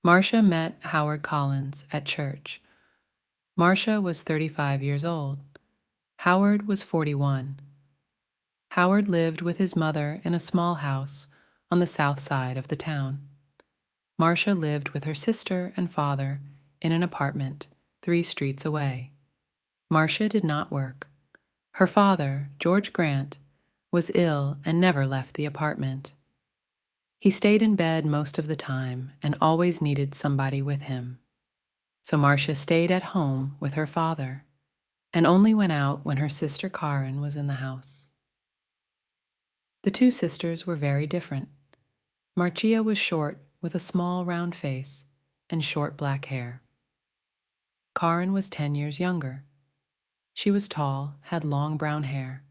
Marcia met Howard Collins at church. Marcia was 35 years old. Howard was 41. Howard lived with his mother in a small house on the south side of the town. Marcia lived with her sister and father in an apartment 3 streets away. Marcia did not work. Her father, George Grant, was ill and never left the apartment. He stayed in bed most of the time and always needed somebody with him. So Marcia stayed at home with her father and only went out when her sister Karen was in the house. The two sisters were very different. Marcia was short with a small round face and short black hair. Karen was 10 years younger. She was tall, had long brown hair,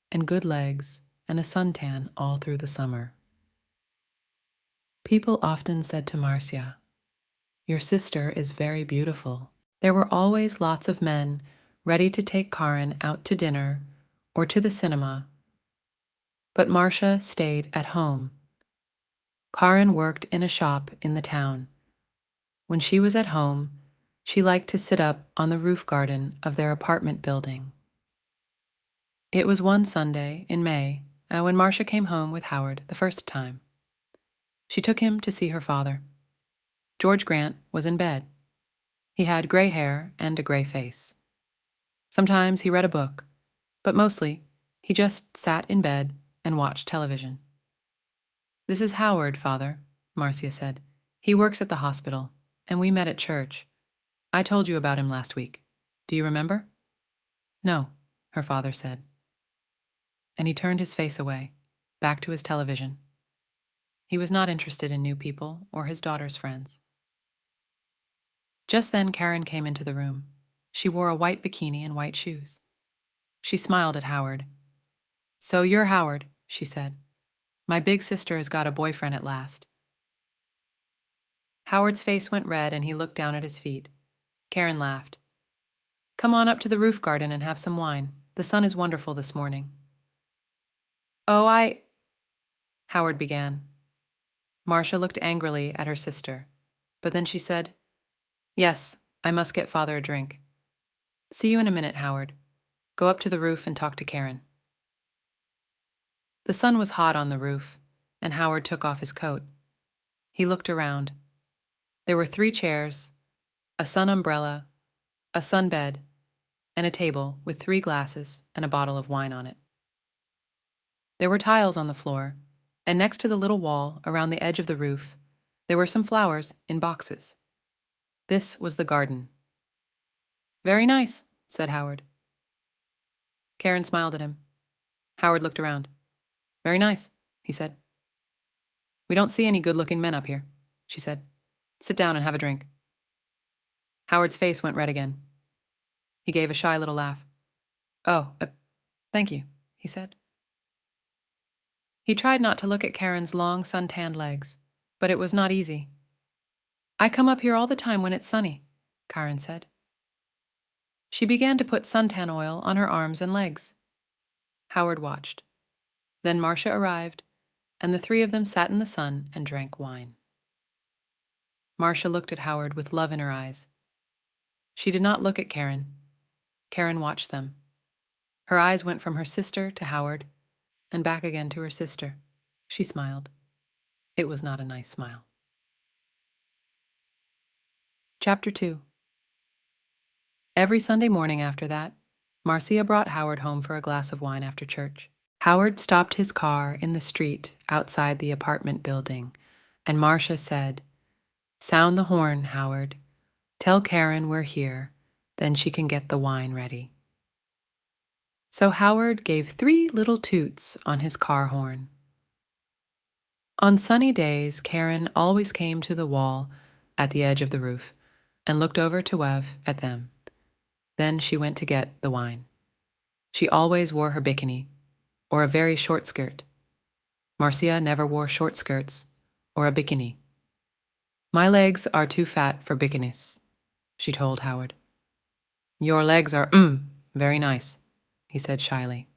and good legs, and a suntan all through the summer. People often said to Marcia, "Your sister is very beautiful." There were always lots of men ready to take Karen out to dinner or to the cinema, but Marcia stayed at home. Karen worked in a shop in the town. When she was at home, she liked to sit up on the roof garden of their apartment building. It was one Sunday in May when Marcia came home with Howard the first time. She took him to see her father. George Grant was in bed. He had gray hair and a gray face. Sometimes he read a book, but mostly he just sat in bed and watched television. "This is Howard, Father," Marcia said. "He works at the hospital, and we met at church. I told you about him last week. Do you remember?" "No," her father said. And he turned his face away, back to his television. He was not interested in new people or his daughter's friends. Just then Karen came into the room. She wore a white bikini and white shoes. She smiled at Howard. "So you're Howard," she said. "My big sister has got a boyfriend at last." Howard's face went red and he looked down at his feet. Karen laughed. "Come on up to the roof garden and have some wine. The sun is wonderful this morning." "Oh, Howard began. Marcia looked angrily at her sister, but then she said, "Yes, I must get Father a drink." "See you in a minute, Howard. Go up to the roof and talk to Karen." The sun was hot on the roof, and Howard took off his coat. He looked around. There were 3 chairs, a sun umbrella, a sunbed, and a table with 3 glasses and a bottle of wine on it. There were tiles on the floor, and next to the little wall around the edge of the roof, there were some flowers in boxes. This was the garden. "Very nice," said Howard. Karen smiled at him. Howard looked around. "Very nice," he said. "We don't see any good-looking men up here," she said. "Sit down and have a drink." Howard's face went red again. He gave a shy little laugh. "Oh, thank you," he said. He tried not to look at Karen's long sun-tanned legs, but it was not easy. "I come up here all the time when it's sunny," Karen said. She began to put suntan oil on her arms and legs. Howard watched. Then Marcia arrived, and the 3 of them sat in the sun and drank wine. Marcia looked at Howard with love in her eyes. She did not look at Karen. Karen watched them. Her eyes went from her sister to Howard, and back again to her sister. She smiled. It was not a nice smile. Chapter 2. Every Sunday morning after that, Marcia brought Howard home for a glass of wine after church. Howard stopped his car in the street outside the apartment building, and Marcia said, "Sound the horn, Howard. Tell Karen we're here, then she can get the wine ready." So Howard gave 3 little toots on his car horn. On sunny days, Karen always came to the wall at the edge of the roof and looked over to wave at them. Then she went to get the wine. She always wore her bikini, or a very short skirt. Marcia never wore short skirts or a bikini. "My legs are too fat for bikinis," she told Howard. "Your legs are, very nice," he said shyly.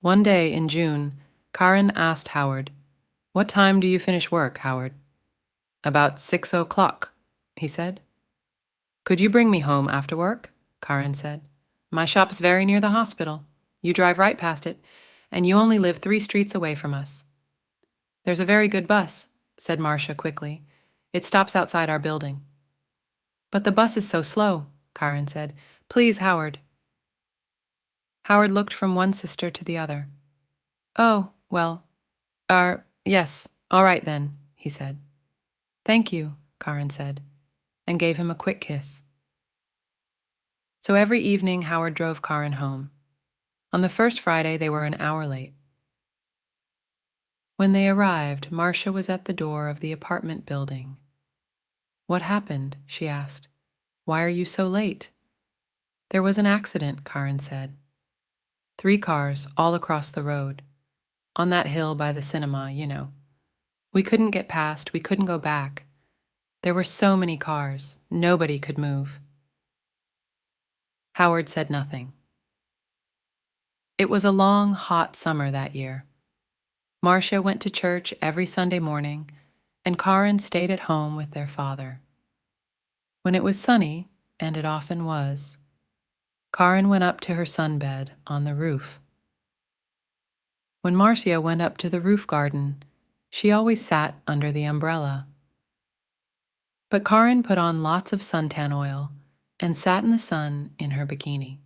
One day in June, Karen asked Howard, "What time do you finish work, Howard?" About 6 o'clock, he said. Could you bring me home after work? Karin said. My shop's very near the hospital. You drive right past it, and you only live 3 streets away from us. There's a very good bus, said Marcia quickly. It stops outside our building. But the bus is so slow, Karin said. Please, Howard. Howard looked from one sister to the other. Oh, well, yes, all right then, he said. Thank you, Karin said, and gave him a quick kiss. So every evening Howard drove Karin home. On the first Friday they were an hour late. When they arrived, Marcia was at the door of the apartment building. What happened? She asked. Why are you so late? There was an accident, Karin said. 3 cars all across the road. On that hill by the cinema, you know. We couldn't get past, we couldn't go back. There were so many cars, nobody could move. Howard said nothing. It was a long, hot summer that year. Marcia went to church every Sunday morning, and Karin stayed at home with their father. When it was sunny, and it often was, Karin went up to her sunbed on the roof. When Marcia went up to the roof garden, she always sat under the umbrella. But Karin put on lots of suntan oil and sat in the sun in her bikini.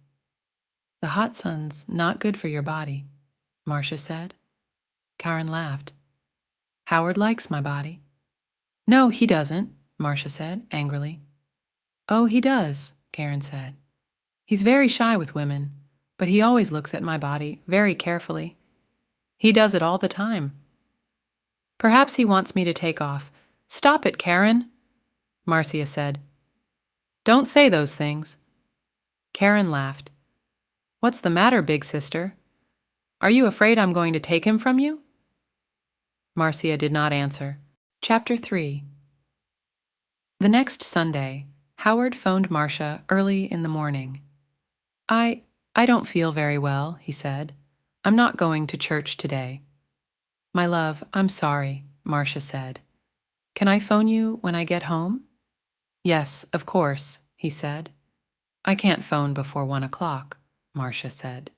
The hot sun's not good for your body, Marcia said. Karin laughed. Howard likes my body. No, he doesn't, Marcia said angrily. Oh, he does, Karin said. He's very shy with women, but he always looks at my body very carefully. He does it all the time. Perhaps he wants me to take off. Stop it, Karin, Marcia said. Don't say those things. Karin laughed. What's the matter, big sister? Are you afraid I'm going to take him from you? Marcia did not answer. Chapter 3. The next Sunday, Howard phoned Marcia early in the morning. I don't feel very well, he said. I'm not going to church today. My love, I'm sorry, Marcia said. Can I phone you when I get home? Yes, of course, he said. I can't phone before 1 o'clock, Marcia said.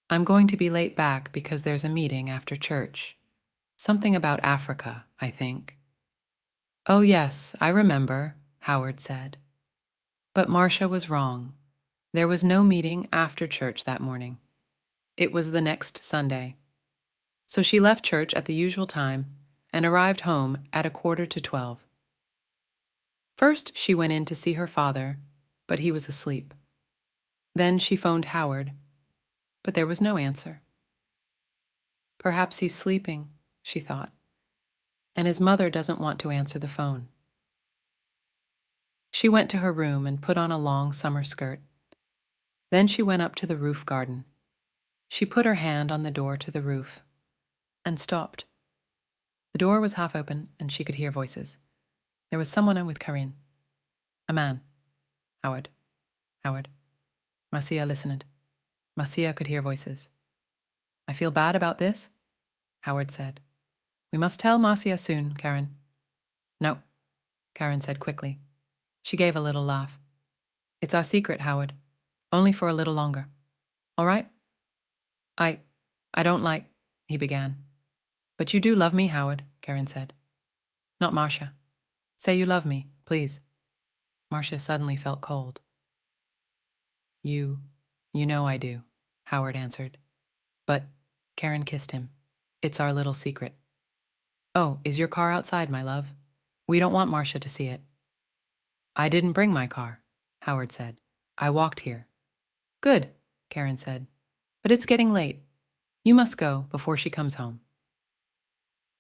I'm going to be late back because there's a meeting after church. Something about Africa, I think. Oh, yes, I remember, Howard said. But Marcia was wrong. There was no meeting after church that morning. It was the next Sunday. So she left church at the usual time and arrived home at 11:45. First, she went in to see her father, but he was asleep. Then she phoned Howard, but there was no answer. Perhaps he's sleeping, she thought, and his mother doesn't want to answer the phone. She went to her room and put on a long summer skirt. Then she went up to the roof garden. She put her hand on the door to the roof and stopped. The door was half open and she could hear voices. There was someone in with Karin. A man. Howard. Howard. Marcia listened. Marcia could hear voices. I feel bad about this, Howard said. We must tell Marcia soon, Karin. No, Karin said quickly. She gave a little laugh. It's our secret, Howard. Only for a little longer. All right? I don't like, he began. But you do love me, Howard, Karin said. Not Marcia. Say you love me, please. Marcia suddenly felt cold. You know I do, Howard answered. But, Karin kissed him. It's our little secret. Oh, is your car outside, my love? We don't want Marcia to see it. I didn't bring my car, Howard said. I walked here. Good, Karin said. But it's getting late. You must go before she comes home.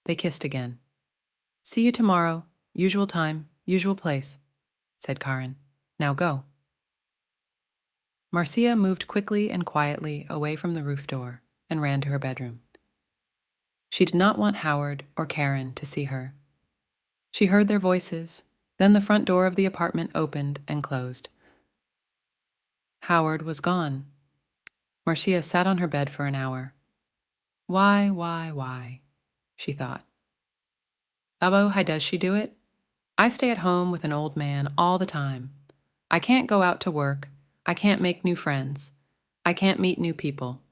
They kissed again. See you tomorrow. Usual time, usual place, said Karin. Now go. Marcia moved quickly and quietly away from the roof door and ran to her bedroom. She did not want Howard or Karin to see her. She heard their voices, then the front door of the apartment opened and closed. Howard was gone. Marcia sat on her bed for an hour. Why, she thought. Abo, how does she do it? I stay at home with an old man all the time. I can't go out to work. I can't make new friends. I can't meet new people.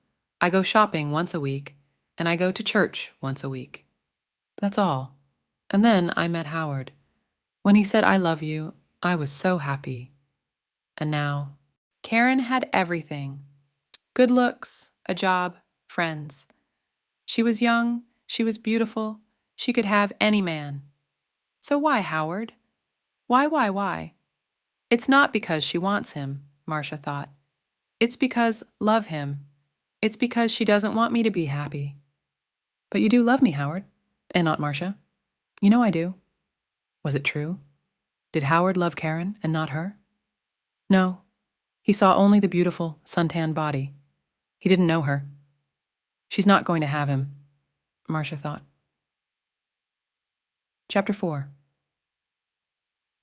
I go shopping once a week, and I go to church once a week. That's all. And then I met Howard. When he said, "I love you," I was so happy. And now, Karen had everything: good looks, a job, friends. She was young, she was beautiful, she could have any man. So why Howard? Why? It's not because she wants him, Marcia thought. It's because love him. It's because she doesn't want me to be happy. But you do love me, Howard, and Aunt Marcia. You know I do. Was it true? Did Howard love Karen and not her? No. He saw only the beautiful, suntanned body. He didn't know her. She's not going to have him, Marcia thought. Chapter 4.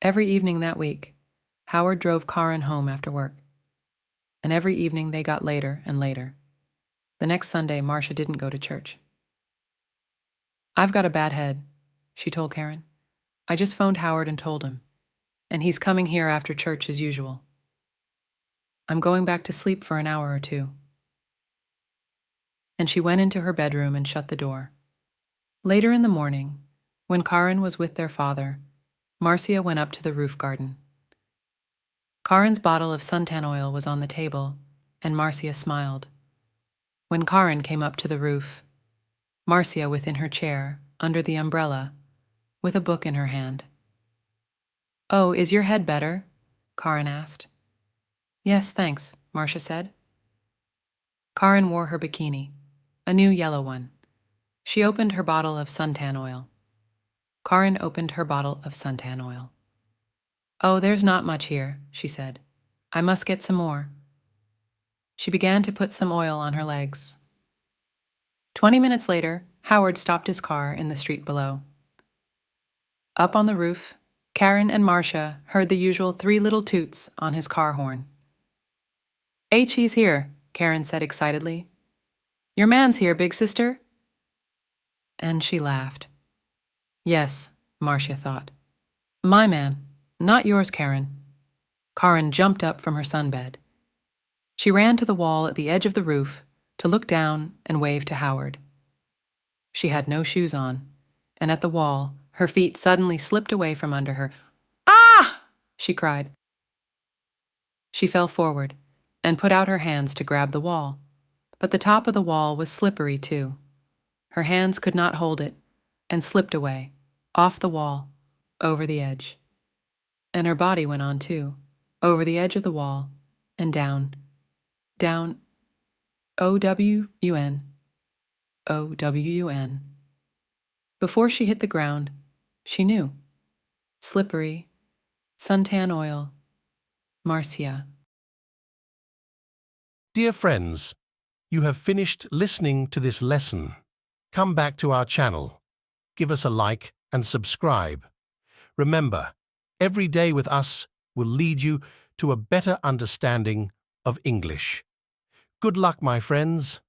Every evening that week, Howard drove Karen home after work. And every evening they got later and later. The next Sunday, Marcia didn't go to church. "I've got a bad head," she told Karen. "I just phoned Howard and told him, and he's coming here after church as usual. I'm going back to sleep for an hour or two." And she went into her bedroom and shut the door. Later in the morning, when Karen was with their father, Marcia went up to the roof garden. Karen's bottle of suntan oil was on the table, and Marcia smiled. When Karen came up to the roof, Marcia within her chair, under the umbrella, with a book in her hand. "Oh, is your head better?" Karen asked. "Yes, thanks," Marcia said. Karen wore her bikini, a new yellow one. She opened her bottle of suntan oil. Karen opened her bottle of suntan oil. "Oh, there's not much here," she said. "I must get some more." She began to put some oil on her legs. 20 minutes later, Howard stopped his car in the street below. Up on the roof, Karen and Marcia heard the usual 3 little toots on his car horn. "He's here," Karen said excitedly. "Your man's here, big sister." And she laughed. Yes, Marcia thought. My man, not yours, Karen. Karen jumped up from her sunbed. She ran to the wall at the edge of the roof to look down and wave to Howard. She had no shoes on, and at the wall, her feet suddenly slipped away from under her. "Ah!" she cried. She fell forward and put out her hands to grab the wall, but the top of the wall was slippery too. Her hands could not hold it and slipped away, off the wall, over the edge. And her body went on too, over the edge of the wall, and down, down, O-W-U-N, O-W-U-N. Before she hit the ground, she knew. Slippery, suntan oil, Marcia. Dear friends, you have finished listening to this lesson. Come back to our channel. Give us a like and subscribe. Remember, every day with us will lead you to a better understanding of English. Good luck, my friends.